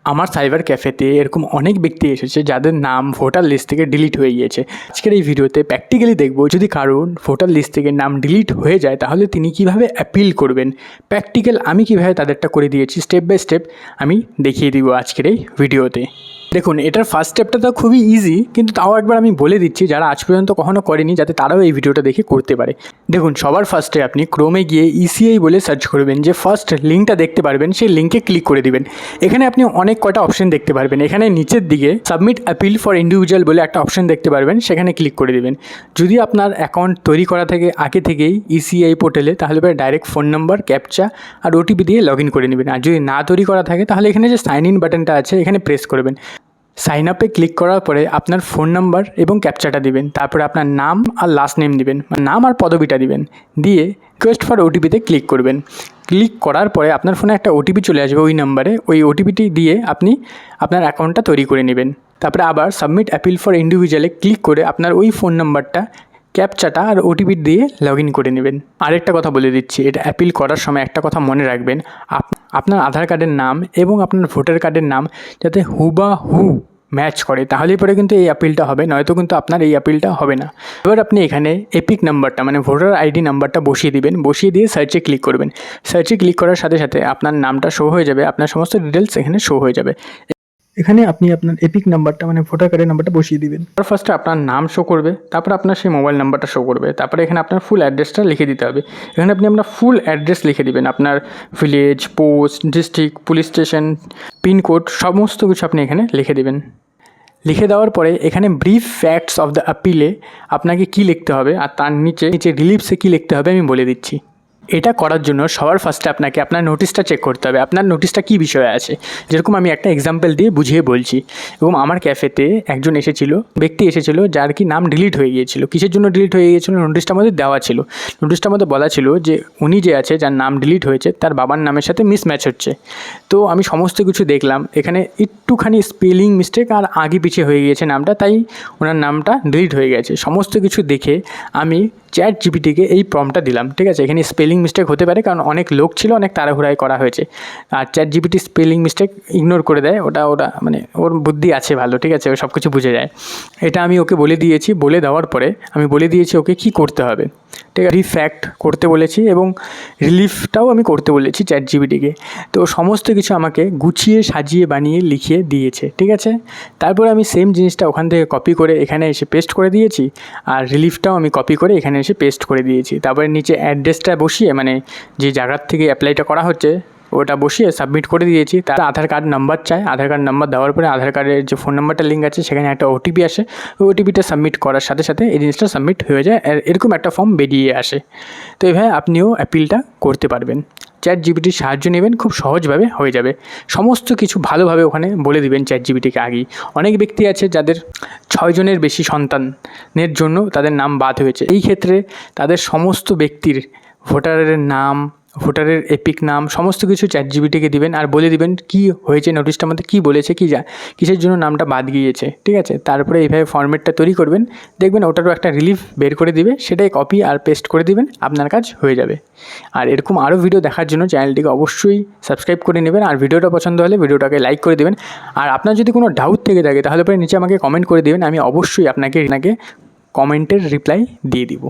আমার সাইবার ক্যাফেতে এরকম অনেক ব্যক্তি এসেছে যাদের নাম ভোটার লিস্ট থেকে ডিলিট হয়ে গিয়েছে। আজকের এই ভিডিওতে প্র্যাকটিক্যালি দেখব, যদি কারোর ভোটার লিস্ট থেকে নাম ডিলিট হয়ে যায় তাহলে তিনি কিভাবে অ্যাপিল করবেন। প্র্যাকটিক্যাল আমি কিভাবে তাদেরটা করে দিয়েছি স্টেপ বাই স্টেপ আমি দেখিয়ে দিব আজকের এই ভিডিওতে। দেখুন, এটার ফার্স্ট স্টেপটা তো খুবই ইজি, কিন্তু তাও একবার আমি বলে দিচ্ছি যারা আজ পর্যন্ত কখনো করেনি, যাতে তারাও এই ভিডিওটা দেখে করতে পারে। দেখুন, সবার ফার্স্টে আপনি ক্রোমে গিয়ে ইসিআই বলে সার্চ করবেন। যে ফার্স্ট লিঙ্কটা দেখতে পারবেন সেই লিঙ্কে ক্লিক করে দিবেন। এখানে আপনি অনেক কয়টা অপশন দেখতে পারবেন। এখানে নিচের দিকে সাবমিট অ্যাপিল ফর ইন্ডিভিজুয়াল বলে একটা অপশন দেখতে পারবেন, সেখানে ক্লিক করে দিবেন। যদি আপনার অ্যাকাউন্ট তৈরি করা থাকে আগে থেকেই ইসিআই পোর্টালে, তাহলে ডাইরেক্ট ফোন নাম্বার, ক্যাপচা আর ওটিপি দিয়ে লগ ইন করে নেবেন। আর যদি না তৈরি করা থাকে তাহলে এখানে যে সাইন ইন বাটনটা আছে এখানে প্রেস করবেন। সাইন আপে ক্লিক করার পরে আপনার ফোন নাম্বার এবং ক্যাপচাটা দিবেন। তারপরে আপনার নাম আর লাস্ট নেম দিবেন, নাম আর পদবিটা দিবেন, দিয়ে রিকোয়েস্ট ফর ওটিপিতে ক্লিক করবেন। ক্লিক করার পরে আপনার ফোনে একটা ওটিপি চলে আসবে ওই নাম্বারে। ওই ওটিপিটি দিয়ে আপনি আপনার অ্যাকাউন্টটা তৈরি করে নেবেন। তারপরে আবার সাবমিট অ্যাপিল ফর ইন্ডিভিজুয়ালে ক্লিক করে আপনার ওই ফোন নাম্বারটা, ক্যাপচাটা আর ওটিপি দিয়ে লগ ইন করে নেবেন। আরেকটা কথা বলে দিচ্ছি, এটা অ্যাপিল করার সময় একটা কথা মনে রাখবেন, আপনার আধার কার্ডের নাম এবং আপনার ভোটার কার্ডের নাম যাতে হুবাহু ম্যাচ করে, তাহলেই পরে কিন্তু এই অ্যাপিলটা হবে, নয়তো কিন্তু আপনার এই অ্যাপিলটা হবে না। এবার আপনি এখানে এপিক নাম্বারটা মানে ভোটার আইডি নাম্বারটা বসিয়ে দিবেন। বসিয়ে দিয়ে সার্চে ক্লিক করবেন। সার্চে ক্লিক করার সাথে সাথে আপনার নামটা শো হয়ে যাবে, আপনার সমস্ত ডিটেলস এখানে শো হয়ে যাবে। এখানে আপনি আপনার এপিক নাম্বারটা মানে ভোটার কার্ডের নাম্বারটা বসিয়ে দিবেন। তার ফার্স্টে আপনার নাম শো করবে, তারপরে আপনার সেই মোবাইল নাম্বারটা শো করবে, তারপরে এখানে আপনার ফুল অ্যাড্রেসটা লিখে দিতে হবে। এখানে আপনি আপনার ফুল অ্যাড্রেস লিখে দিবেন, আপনার village, post, district, police station, pincode সমস্ত কিছু আপনি এখানে লিখে দেবেন। লিখে দেওয়ার পরে এখানে ব্রিফ ফ্যাক্টস অফ দ্য অ্যাপিলে আপনাকে কী লিখতে হবে আর তার নিচে রিলিফসে কী লিখতে হবে আমি বলে দিচ্ছি। এটা করার জন্য সবার ফার্স্টে আপনাকে আপনার নোটিশটা চেক করতে হবে, আপনার নোটিশটা কী বিষয়ে আছে। যেরকম আমি একটা এক্সাম্পল দিয়ে বুঝিয়ে বলছি। এবং আমার ক্যাফেতে একজন ব্যক্তি এসেছিল যার কি নাম ডিলিট হয়ে গিয়েছিল। কিসের জন্য ডিলিট হয়ে গিয়েছিল নোটিশটার মধ্যে দেওয়া ছিল। নোটিশটার মধ্যে বলা ছিল যে উনি যে আছে যার নাম ডিলিট হয়েছে তার বাবার নামের সাথে মিসম্যাচ হচ্ছে। তো আমি সমস্ত কিছু দেখলাম, এখানে একটুখানি স্পেলিং মিস্টেক আর আগে পিছিয়ে হয়ে গিয়েছে নামটা, তাই ওনার নামটা ডিলিট হয়ে গেছে। সমস্ত কিছু দেখে আমি চ্যাট জিপিটিকে এই প্রম্পটটা দিলাম, ঠিক আছে। এখানে স্পেলিং মিস্টেক হতে পারে কারণ অনেক লোক ছিল, অনেক তাড়াহুড়ায় করা হয়েছে। আর chat GPT spelling mistake ignore করে দেয়, ওটা মানে ওর বুদ্ধি আছে ভালো, ঠিক আছে, ও সব কিছু বুঝে যায়। এটা আমি ওকে বলে দিয়েছি। বলে দেওয়ার পরে আমি বলে দিয়েছি ওকে কী করতে হবে, ঠিক আছে। রিফ্যাক্ট করতে বলেছি এবং রিলিফটাও আমি করতে বলেছি চ্যাট জিপিটিকে। তো সমস্ত কিছু আমাকে গুছিয়ে সাজিয়ে বানিয়ে লিখিয়ে দিয়েছে, ঠিক আছে। তারপরে আমি সেম জিনিসটা ওখান থেকে কপি করে এখানে এসে পেস্ট করে দিয়েছি, আর রিলিফটাও আমি কপি করে এখানে এসে পেস্ট করে দিয়েছি। তারপরে নিচে অ্যাড্রেসটা বসিয়ে মানে যে জায়গার থেকে অ্যাপ্লাইটা করা হচ্ছে ওটা বসিয়ে সাবমিট করে দিয়েছি। তার আধার কার্ড নাম্বার চাই, আধার কার্ড নাম্বার দেওয়ার পরে আধার কার্ডের যে ফোন নাম্বারটা লিঙ্ক আছে সেখানে একটা ওটিপি আসে। ওই ওটিপিটা সাবমিট করার সাথে সাথে এই জিনিসটা সাবমিট হয়ে যায়, এরকম একটা ফর্ম বেরিয়ে আসে। তো এইভাবে আপনিও অ্যাপিলটা করতে পারবেন। চ্যাট জিপিটির সাহায্য নেবেন, খুব সহজভাবে হয়ে যাবে। সমস্ত কিছু ভালোভাবে ওখানে বলে দিবেন চ্যাট জিপিটিকে আগেই। অনেক ব্যক্তি আছে যাদের 6 জনের বেশি সন্তানের জন্য তাদের নাম বাদ হয়েছে। এই ক্ষেত্রে তাদের সমস্ত ব্যক্তির ভোটারের নাম, ভোটারের এপিক নাম সমস্ত কিছু চ্যাট জিপিটিকে দিবেন আর বলে দিবেন কী হয়েছে, নোটিশটার মধ্যে কী বলেছে, কিসের জন্য নামটা বাদ গিয়েছে, ঠিক আছে। তারপরে এইভাবে ফরম্যাটটা তৈরি করবেন, দেখবেন ওটারও একটা রিলিফ বের করে দিবে, সেটাই কপি আর পেস্ট করে দিবেন, আপনার কাজ হয়ে যাবে। আর এরকম আরও ভিডিও দেখার জন্য চ্যানেলটিকে অবশ্যই সাবস্ক্রাইব করে নেবেন। আর ভিডিওটা পছন্দ হলে ভিডিওটাকে লাইক করে দেবেন। আর আপনার যদি কোনো ডাউট থেকে থাকে তাহলে পরে নিচে আমাকে কমেন্ট করে দেবেন, আমি অবশ্যই আপনাকে কমেন্টের রিপ্লাই দিয়ে দিব।